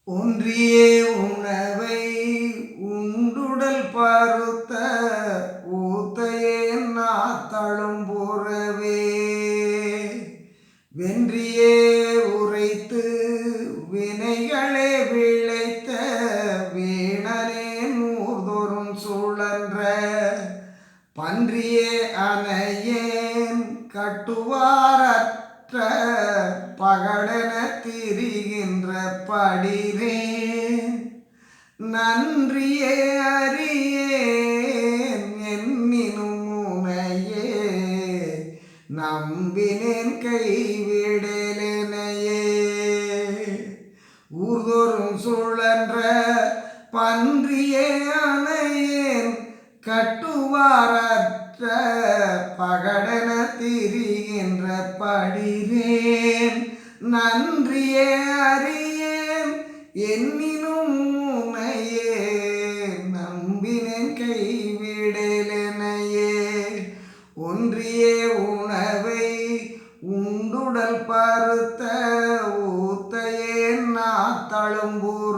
ஒன்றியே உணவை உண்டுடல் பருத்த ஊத்தையே நாத்தழும்புறவே வென்றியே உரைத்து வினைகளே விளைத்த வீணனே நூதொரும் சுழன்ற பன்றியே அணையேன் கட்டுவாரற்ற பகடென திரிகின்ற படிரேன் நன்றியே அறியேன் என்னினும் உனையே நம்பினேன் கைவிடலேனையே ஊர்தோறும் சுழன்ற பன்றியே அணையேன் கட்டுவாரற்ற பகடென திரிகின்ற படிரேன் நன்றியே அறியேன் என்னினும் உனையே நம்பினேன் கைவிடலேனையே ஒன்றியே உணவை உண்டுடல் பருத்த ஊத்தையே நாத்தழும்பூர்